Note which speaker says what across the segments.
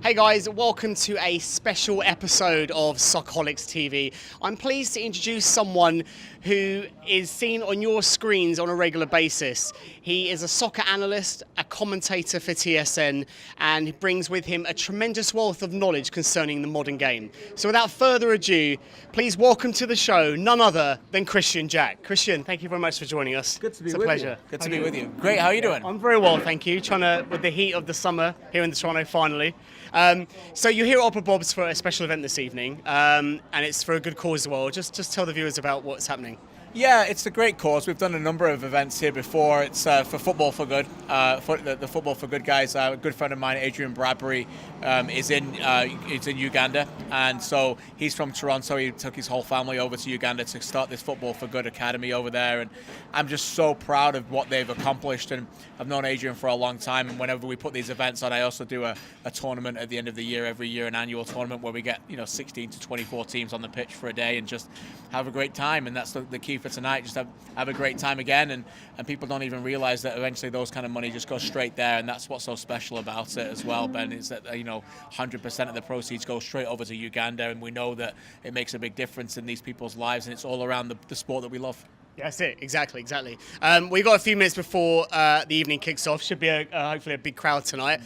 Speaker 1: Hey guys, welcome to a special episode of SoccerholicsTV. I'm pleased to introduce someone who is seen on your screens on a regular basis. He is a soccer analyst, a commentator for TSN, and he brings with him a tremendous wealth of knowledge concerning the modern game. So without further ado, please welcome to the show none other than KRISTIAN Jack. KRISTIAN, thank you very much for joining us.
Speaker 2: Good to be
Speaker 1: it's
Speaker 2: with
Speaker 1: a pleasure.
Speaker 2: you. Good to be with you. Great, how are you doing?
Speaker 1: I'm very well, thank you. Trying to, with the heat of the summer here in the Toronto finally. So you're here at Opera Bob's for a special event this evening, and it's for a good cause as well. Just tell the viewers about what's happening.
Speaker 2: Yeah, it's a great cause. We've done a number of events here before. It's for Football for Good. The Football for Good guys. A good friend of mine, Adrian Bradbury, is in Uganda, and so he's from Toronto. He took his whole family over to Uganda to start this Football for Good academy over there, and I'm just so proud of what they've accomplished. And I've known Adrian for a long time, and whenever we put these events on, I also do a tournament at the end of the year, every year, an annual tournament where we get 16 to 24 teams on the pitch for a day and just have a great time. And that's the key for tonight, just have a great time again, and people don't even realize that eventually those kind of money just goes straight there, and that's what's so special about it as well, Ben, is that 100% of the proceeds go straight over to Uganda, and we know that it makes a big difference in these people's lives, and it's all around the sport that we love.
Speaker 1: Yeah, that's it, exactly. We've got a few minutes before the evening kicks off. Should be hopefully a big crowd tonight.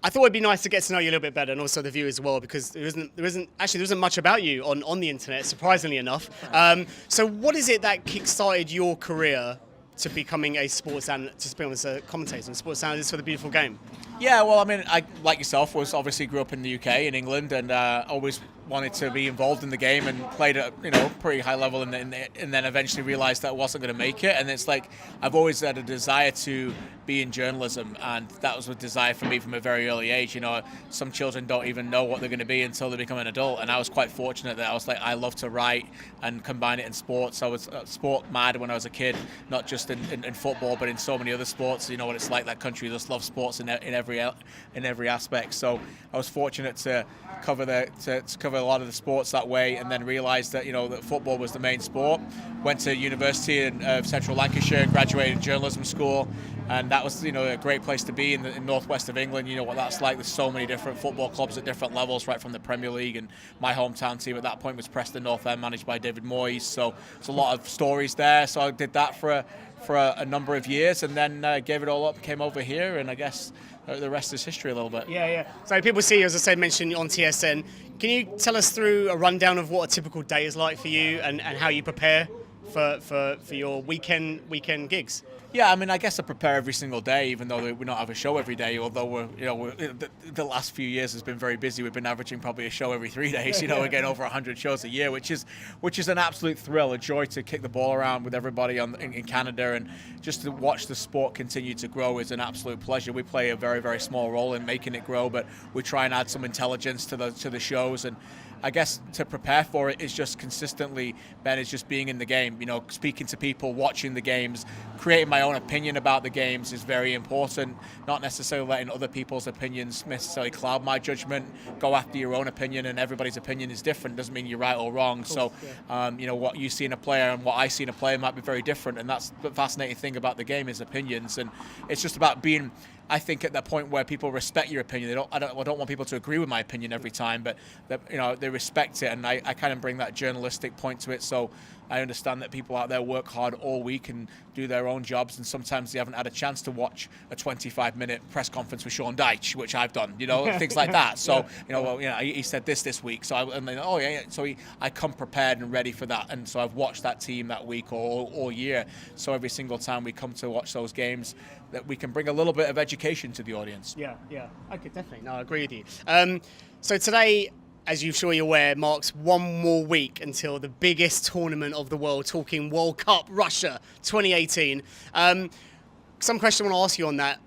Speaker 1: I thought it'd be nice to get to know you a little bit better, and also the viewers as well, because there isn't much about you on the internet, surprisingly enough. So what is it that kick-started your career to becoming a sports analyst, to become a commentator and sports analyst for the beautiful game?
Speaker 2: Yeah, well, I mean, I, like yourself, obviously grew up in the UK, in England, and always wanted to be involved in the game and played at pretty high level, and then eventually realised that I wasn't going to make it. And it's like I've always had a desire to be in journalism, and that was a desire for me from a very early age. Some children don't even know what they're going to be until they become an adult, and I was quite fortunate that I love to write and combine it in sports. I was sport mad when I was a kid, not just in football, but in so many other sports. You know what it's like, that country just loves sports in every aspect. So I was fortunate to cover a lot of the sports that way, and then realised that that football was the main sport. Went to university in Central Lancashire, graduated journalism school, and that was a great place to be in the northwest of England. You know what that's like. There's so many different football clubs at different levels, right from the Premier League, and my hometown team at that point was Preston North End, managed by David Moyes. So there's a lot of stories there. So I did that for a number of years, and then gave it all up, came over here, and I guess the rest is history a little bit.
Speaker 1: Yeah. So people see you, as I said, mentioned on TSN. Can you tell us through a rundown of what a typical day is like for you, and how you prepare for your weekend gigs?
Speaker 2: Yeah, I mean, I guess I prepare every single day, even though we don't have a show every day. Although the last few years has been very busy. We've been averaging probably a show every 3 days. We're getting over 100 shows a year, which is an absolute thrill, a joy to kick the ball around with everybody in Canada, and just to watch the sport continue to grow is an absolute pleasure. We play a very, very small role in making it grow, but we try and add some intelligence to the shows. And I guess to prepare for it is just consistently, Ben, is just being in the game, speaking to people, watching the games, creating my own opinion about the games is very important, not necessarily letting other people's opinions necessarily cloud my judgment. Go after your own opinion, and everybody's opinion is different. Doesn't mean you're right or wrong. So, what you see in a player and what I see in a player might be very different, and that's the fascinating thing about the game is opinions, and it's just about being, I think, at that point where people respect your opinion. I don't want people to agree with my opinion every time, but they respect it, and I kind of bring that journalistic point to it. So I understand that people out there work hard all week and do their own jobs, and sometimes they haven't had a chance to watch a 25-minute press conference with Sean Dyche, which I've done, things like that. So, he said this week. So I come prepared and ready for that. And so I've watched that team that week or all year. So every single time we come to watch those games, that we can bring a little bit of education to the audience.
Speaker 1: Yeah. Okay, definitely. No, I agree with you. So today, as you're sure you're aware, marks one more week until the biggest tournament of the world, talking World Cup Russia 2018. Some question I want to ask you on that.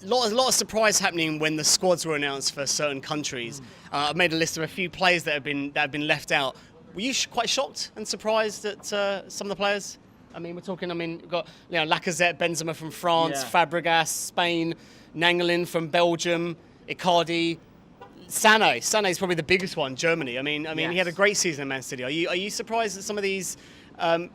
Speaker 1: A lot of surprise happening when the squads were announced for certain countries. I've made a list of a few players that have been left out. Were you quite shocked and surprised at some of the players? We're talking. We've got Lacazette, Benzema from France, Fabregas, Spain, Nangelin from Belgium, Icardi. Sané is probably the biggest one. Germany. Yes. He had a great season in Man City. Are you surprised at some of these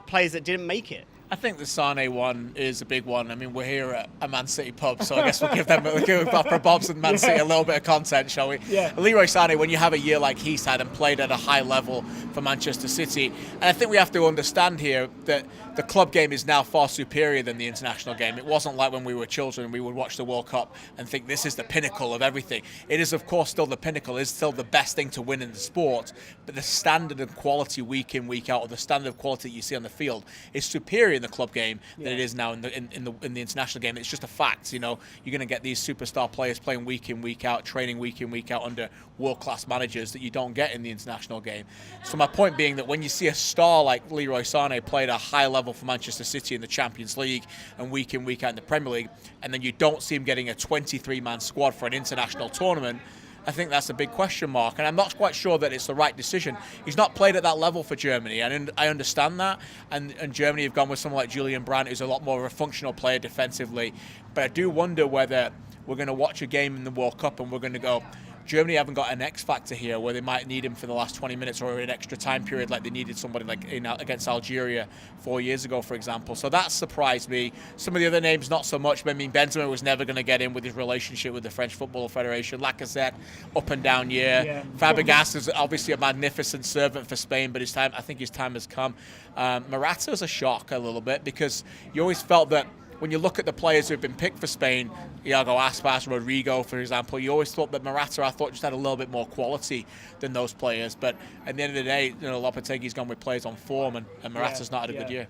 Speaker 1: players that didn't make it?
Speaker 2: I think the Sane one is a big one. I mean, we're here at a Man City pub, so I guess we'll give Opera Bob's and Man City a little bit of content, shall we?
Speaker 1: Yeah.
Speaker 2: Leroy Sane, when you have a year like he's had and played at a high level for Manchester City, and I think we have to understand here that the club game is now far superior than the international game. It wasn't like when we were children and we would watch the World Cup and think this is the pinnacle of everything. It is, of course, still the pinnacle. It is still the best thing to win in the sport, but the standard and quality week in, week out, or the standard of quality that you see on the field is superior in the club game than it is now in the international game. It's just a fact. You know, you're going to get these superstar players playing week in, week out, training week in, week out under world-class managers that you don't get in the international game. So my point being that when you see a star like Leroy Sane play at a high level for Manchester City in the Champions League and week in, week out in the Premier League, and then you don't see him getting a 23-man squad for an international tournament, I think that's a big question mark, and I'm not quite sure that it's the right decision. He's not played at that level for Germany, and I understand that, and Germany have gone with someone like Julian Brandt, who's a lot more of a functional player defensively, but I do wonder whether we're going to watch a game in the World Cup and we're going to go, Germany haven't got an X factor here where they might need him for the last 20 minutes or an extra time period like they needed somebody like against Algeria 4 years ago, for example. So that surprised me. Some of the other names, not so much. I mean, Benzema was never going to get in with his relationship with the French Football Federation. Lacazette, up and down year.
Speaker 1: Yeah.
Speaker 2: Fabregas is obviously a magnificent servant for Spain, but I think his time has come. Morata is a shock a little bit because you always felt that when you look at the players who have been picked for Spain, Iago Aspas, Rodrigo, for example, you always thought that Morata, I thought, just had a little bit more quality than those players. But at the end of the day, you know, Lopetegui's gone with players on form, and Morata's not had a good year.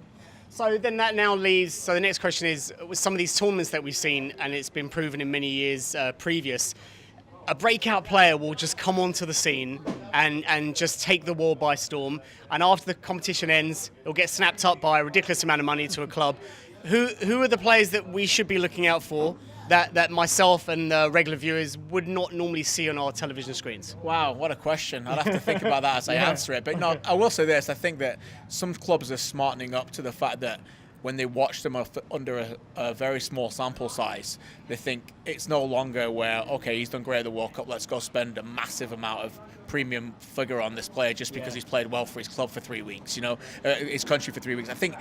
Speaker 1: So then that now leaves, so the next question is, with some of these tournaments that we've seen, and it's been proven in many years previous, a breakout player will just come onto the scene and just take the world by storm. And after the competition ends, it'll get snapped up by a ridiculous amount of money to a club. Who are the players that we should be looking out for that myself and regular viewers would not normally see on our television screens?
Speaker 2: Wow, what a question. I'll have to think about that as I answer it. But no, I will say this. I think that some clubs are smartening up to the fact that when they watch them under a very small sample size, they think it's no longer where, okay, he's done great at the World Cup, let's go spend a massive amount of premium figure on this player just because he's played well for his club for 3 weeks, you know, his country for 3 weeks. I think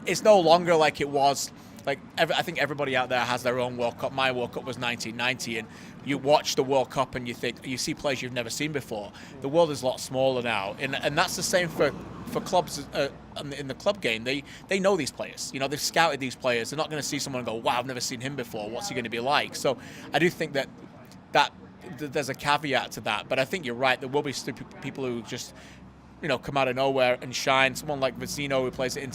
Speaker 2: it's no longer like it was. Like I think everybody out there has their own World Cup. My World Cup was 1990, and you watch the World Cup and you see players you've never seen before. The world is a lot smaller now, and that's the same for clubs in the club game. They know these players. You know, they've scouted these players. They're not going to see someone and go, wow, I've never seen him before. What's he going to be like? So I do think that there's a caveat to that. But I think you're right. There will be people who just, you know, come out of nowhere and shine. Someone like Vecino, who plays in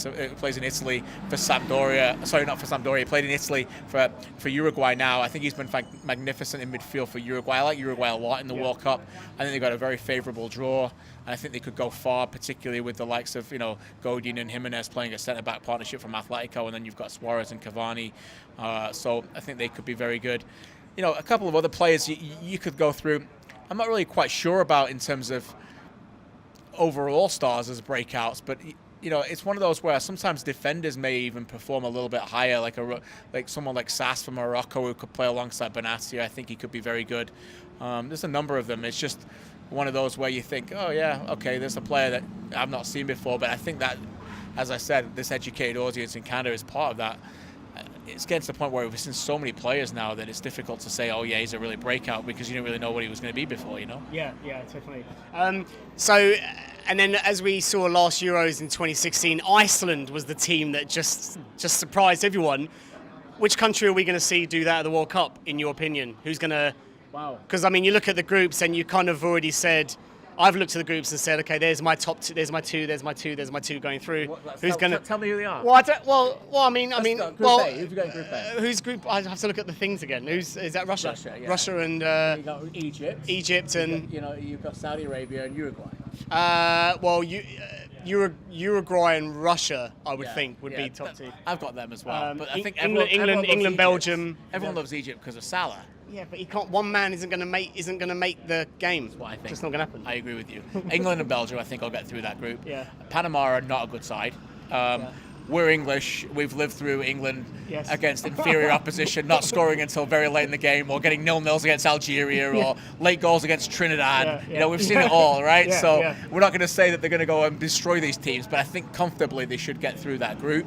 Speaker 2: Italy for Sampdoria. Sorry, not for Sampdoria. He played in Italy for Uruguay now. I think he's been magnificent in midfield for Uruguay. I like Uruguay a lot in the World Cup. I think they've got a very favourable draw, and I think they could go far, particularly with the likes of, you know, Godin and Jimenez playing a centre-back partnership from Atletico, and then you've got Suarez and Cavani. So I think they could be very good. You know, a couple of other players you could go through. I'm not really quite sure about in terms of overall stars as breakouts, but you know, it's one of those where sometimes defenders may even perform a little bit higher, like someone like Sass from Morocco who could play alongside Benatia. I think he could be very good. There's a number of them. It's just one of those where you think, oh yeah, okay, there's a player that I've not seen before, but I think that, as I said, this educated audience in Canada is part of that. It's getting to the point where we've seen so many players now that it's difficult to say, oh yeah, he's a really breakout, because you didn't really know what he was going to be before, you know?
Speaker 1: Yeah, definitely. And then as we saw last Euros in 2016, Iceland was the team that just surprised everyone. Which country are we going to see do that at the World Cup, in your opinion? Who's going to... Wow. Because, I mean, you look at the groups and you kind of already said... I've looked at the groups and said, okay, there's my top two, there's my two going through. Who's going to
Speaker 2: tell me who they are?
Speaker 1: Well, I mean,
Speaker 2: Who've you got in Group A?
Speaker 1: Whose group? I have to look at the things again. Is that Russia?
Speaker 2: Russia, yeah.
Speaker 1: Russia and
Speaker 2: you got
Speaker 1: Egypt and
Speaker 2: you've got Saudi Arabia and Uruguay.
Speaker 1: Uruguay and Russia, I would think, would be top two.
Speaker 2: I've got them as well. But I think
Speaker 1: England, Belgium.
Speaker 2: Everyone loves Egypt because of Salah.
Speaker 1: Yeah, but he can't. One man isn't going to make the game.
Speaker 2: That's what I think.
Speaker 1: It's not going to happen.
Speaker 2: I agree with you. England and Belgium, I think, I'll get through that group.
Speaker 1: Yeah.
Speaker 2: Panama are not a good side. we're English, we've lived through England
Speaker 1: Yes.
Speaker 2: against inferior opposition, not scoring until very late in the game, or getting 0-0s against Algeria, or late goals against Trinidad. You know, we've seen it all, right? So we're not going to say that they're going to go and destroy these teams, but I think comfortably they should get through that group.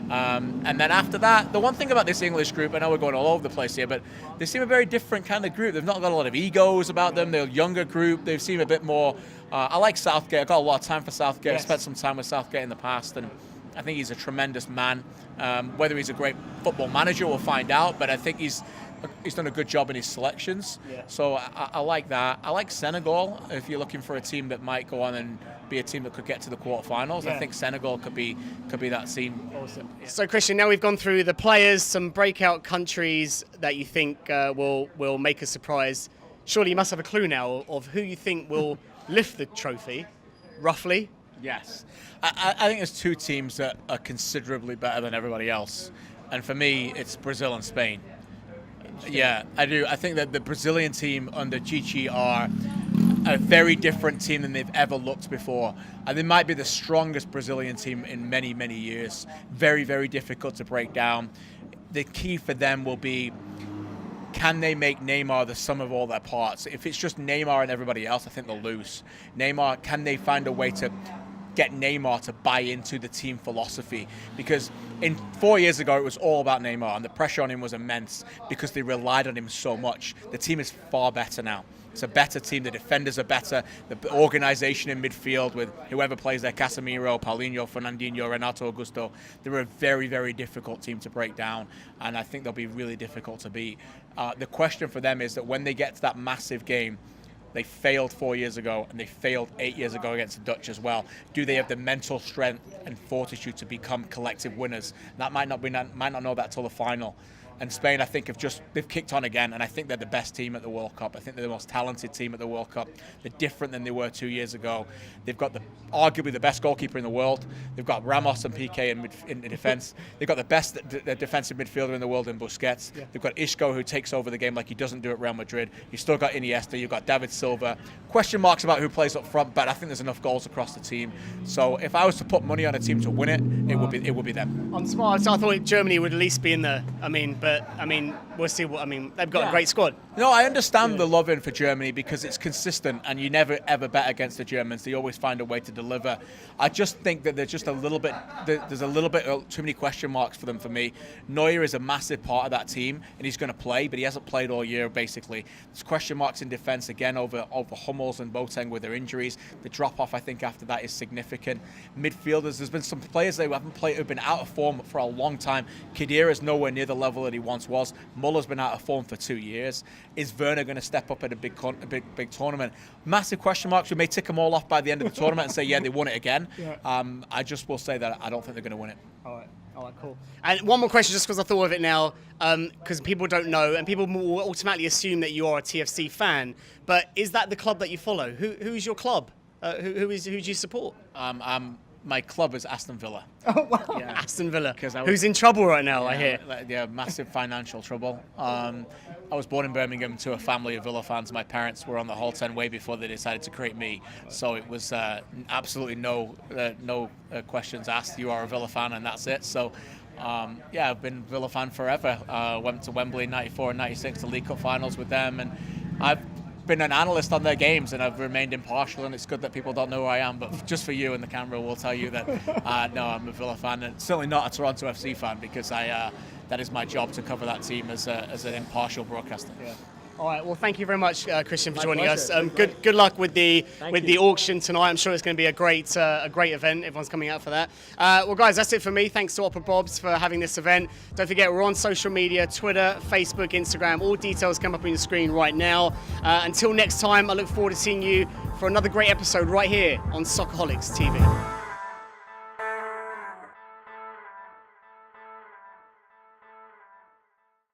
Speaker 2: And then after that, the one thing about this English group, I know we're going all over the place here, but they seem a very different kind of group. They've not got a lot of egos about them. They're a younger group. They seem a bit more. I like Southgate. I've got a lot of time for Southgate. I've spent some time with Southgate in the past, and I think he's a tremendous man. Whether he's a great football manager, we'll find out, but I think he's done a good job in his selections. So I like that. I like Senegal. If you're looking for a team that might go on and be a team that could get to the quarterfinals, I think Senegal could be that team.
Speaker 1: Awesome. So Christian, now we've gone through the players, some breakout countries that you think will make a surprise. Surely you must have a clue now of who you think will lift the trophy, roughly.
Speaker 2: Yes. I think there's two teams that are considerably better than everybody else. And for me, it's Brazil and Spain. Yeah, I do. I think that the Brazilian team under Chichi are a very different team than they've ever looked before. And they might be the strongest Brazilian team in many, many years. Very, very difficult to break down. The key for them will be, can they make Neymar the sum of all their parts? If it's just Neymar and everybody else, I think they'll lose. Neymar, can they find a way to get Neymar to buy into the team philosophy? Because 4 years ago, it was all about Neymar, and the pressure on him was immense because they relied on him so much. The team is far better now. It's a better team. The defenders are better. The organization in midfield with whoever plays there, Casemiro, Paulinho, Fernandinho, Renato Augusto, they're a very, very difficult team to break down, and I think they'll be really difficult to beat. The question for them is that when they get to that massive game, they failed 4 years ago, and they failed 8 years ago against the Dutch as well. Do they have the mental strength and fortitude to become collective winners? That might not know that till the final. And Spain, I think, they've kicked on again, and I think they're the best team at the World Cup. I think they're the most talented team at the World Cup. They're different than they were 2 years ago. They've got arguably the best goalkeeper in the world. They've got Ramos and Piqué in defence. They've got the best defensive midfielder in the world in Busquets. They've got Isco, who takes over the game like he doesn't do at Real Madrid. You've still got Iniesta. You've got David Silva. Question marks about who plays up front, but I think there's enough goals across the team. So if I was to put money on a team to win it, it would be them.
Speaker 1: I'm smart. So I thought Germany would at least be in there. We'll see they've got a great squad.
Speaker 2: No, I understand the love-in for Germany because it's consistent, and you never ever bet against the Germans. They always find a way to deliver. I just think that there's a little bit too many question marks for them for me. Neuer is a massive part of that team, and he's going to play, but he hasn't played all year basically. There's question marks in defence again over Hummels and Boateng with their injuries. The drop-off, I think, after that is significant. Midfielders, there's been some players that haven't played who've been out of form for a long time. Khedira's nowhere near the level that he once was. Muller's been out of form for 2 years. Is Werner going to step up at a big tournament? Massive question marks. We may tick them all off by the end of the tournament and say, yeah, they won it again. I just will say that I don't think they're going to win it.
Speaker 1: All right, cool. And one more question, just because I thought of it now, because people don't know, and people will automatically assume that you are a TFC fan. But is that the club that you follow? Who's your club? Who do you support?
Speaker 2: My club is Aston Villa.
Speaker 1: Oh, wow. Yeah. Aston Villa. Who's in trouble right now, I hear.
Speaker 2: Yeah, massive financial trouble. I was born in Birmingham to a family of Villa fans. My parents were on the Holt End way before they decided to create me. So it was absolutely no questions asked. You are a Villa fan and that's it. So I've been a Villa fan forever. Went to Wembley in 94 and 96, the League Cup finals with them. And I've been an analyst on their games, and I've remained impartial, and it's good that people don't know who I am, but just for you and the camera, we'll tell you that no, I'm a Villa fan, and certainly not a Toronto FC fan, because that is my job to cover that team as an impartial broadcaster. Yeah.
Speaker 1: All right. Well, thank you very much, Christian, for joining us. Good luck with the auction tonight. I'm sure it's going to be a great event. Everyone's coming out for that. Well, guys, that's it for me. Thanks to Opera Bobs for having this event. Don't forget, we're on social media: Twitter, Facebook, Instagram. All details come up on your screen right now. Until next time, I look forward to seeing you for another great episode right here on Soccerholics TV.